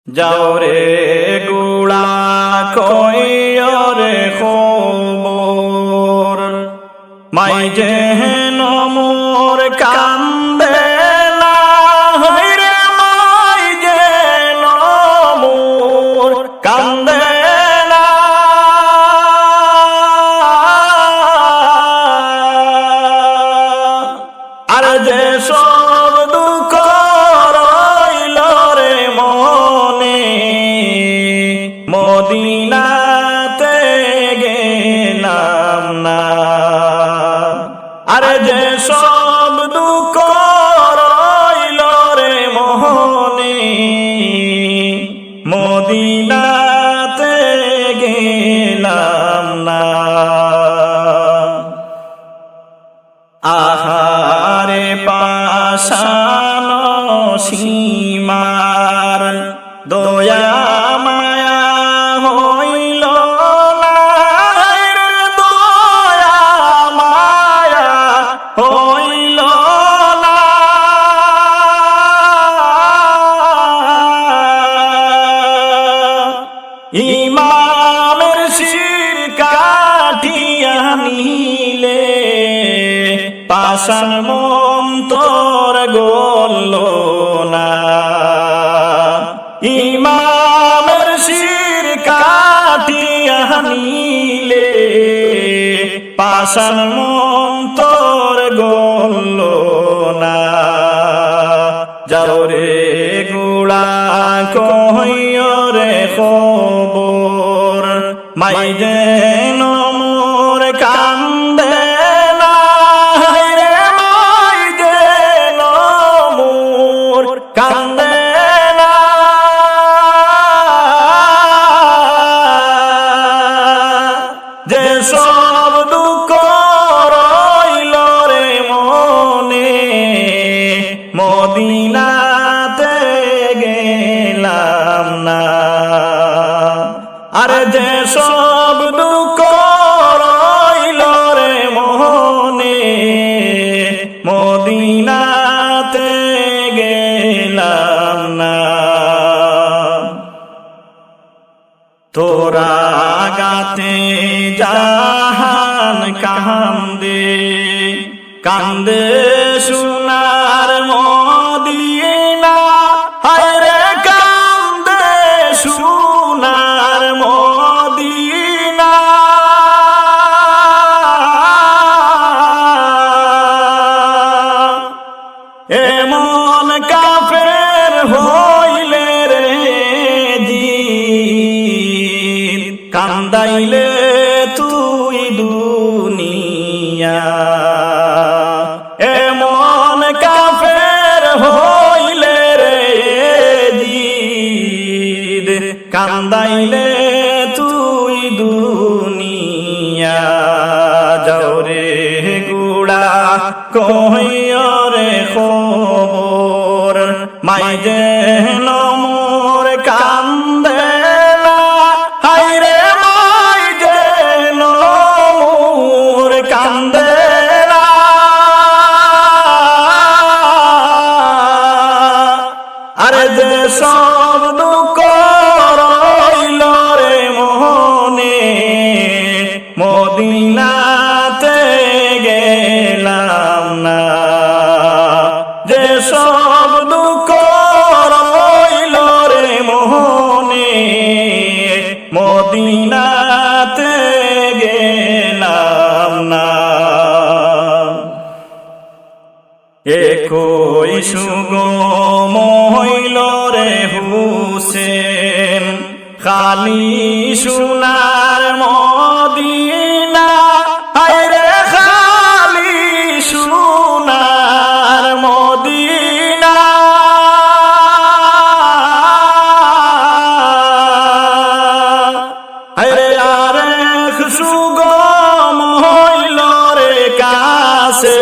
যাও রে গুড়া কইও রে খবর মাই যেন মোর কান্দে না রে মাই যেন মোর কান্দে না আর যে সব দুঃখ রইল রে মনে মদিনাতে গেলাম না আর যে সব দুঃখ রইল রে মনে মদিনাতে গেলাম না আহারে পাশানো সীমার দয়া মায়া হইল না দয়া মায়া হইল না ইমামের শির কাটিয়া নিলে পাশান মন তোর গল না ইমামের শির কাটিয়া নিলে পাশান মন তোর গল না যাও রে গুড়া কইও রে খবর মাই যেন মোর কান্দে না রে মাই যেন মোর কান্দে না যে সব দুঃখ রইল রে মনে মদিনাতে গেলাম না আর যে সব দুঃখ রইল রে মনে মদিনাতে গেলাম না তোরা গাতে জাহান কান্দে কান্দে সোনার মদিনা হায়রে কান্দে সোনার মদিনা এমন কাফের হইলে রে জিদ কান্দাইলে তুই দুনিয়া এমন কাফের হইলে রে জিদ কান্দাইলে তুই দুনিয়া যাও রে গুড়া কইও রে খবর মাই যেন মোর কান্দে না হায়রে মাই যেন মোর কান্দে না আরে যে সব দুঃখ রইল রে মনে মদিনাতে গেলাম না যে সব দুঃখ রইল রে মনে মদিনাতে গেলাম না একই সুগম হইল রে হুসেন খালি সোনার মদিনা হায়রে খালি সোনার মদিনা হায়রে আরেক সুগম হইল রে কাছে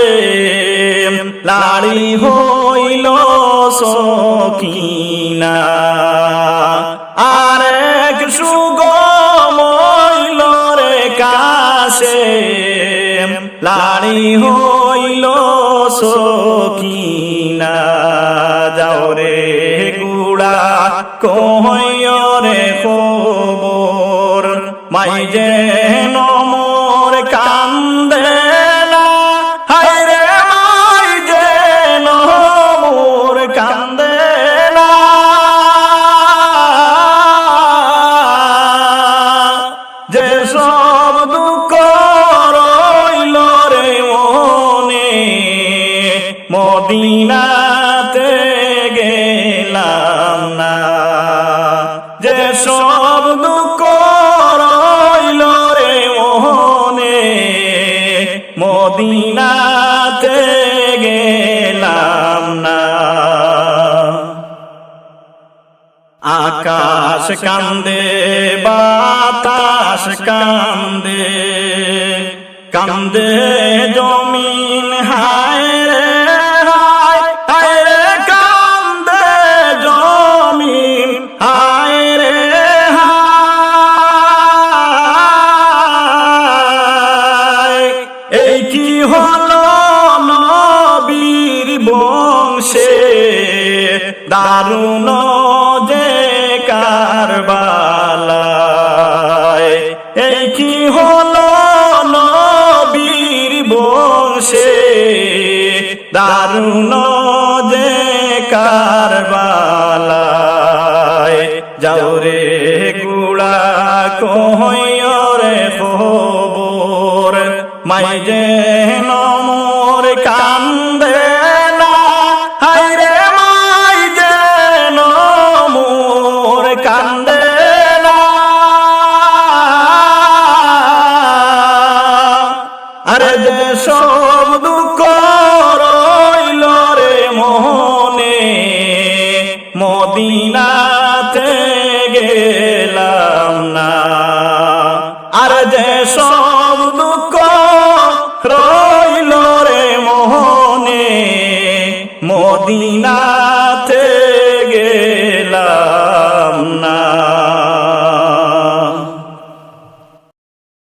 লাড়ি হইল সকিনা আরেক সুগম হইল রে কাছে লাড়ি হইল সকিনা যাও রে গুড়া কইও রে খবর মাই যেন মোর কান্দে না হায় রে মাই যেন মোর কান্দে না যে সব দুঃখ রইল রে মনে মদিনাতে গেলাম না যে সব দুঃখ রইল রে মনে মদিনাতে গেলাম না আকাশ কান্দে বাতাস কান্দে কান্দে জমিন হায় রে হায় হায় রে কান্দে জমিন হায় রে হায় এই কি হলো নবীর বংশে দারুণ যে কারবালায় এই কি হলো নবীর বংশে দারুণ যে কারবালায় যাও রে গুড়া কইও রে খবর মাই যেন মোর কান্দে না হায় রে মাই যেন মোর কান্দে না আরে যে সব দুঃখ রইল রে মনে মদিনাতে গেলাম না আর যে সব দুঃখ রইল রে মনে মদিনা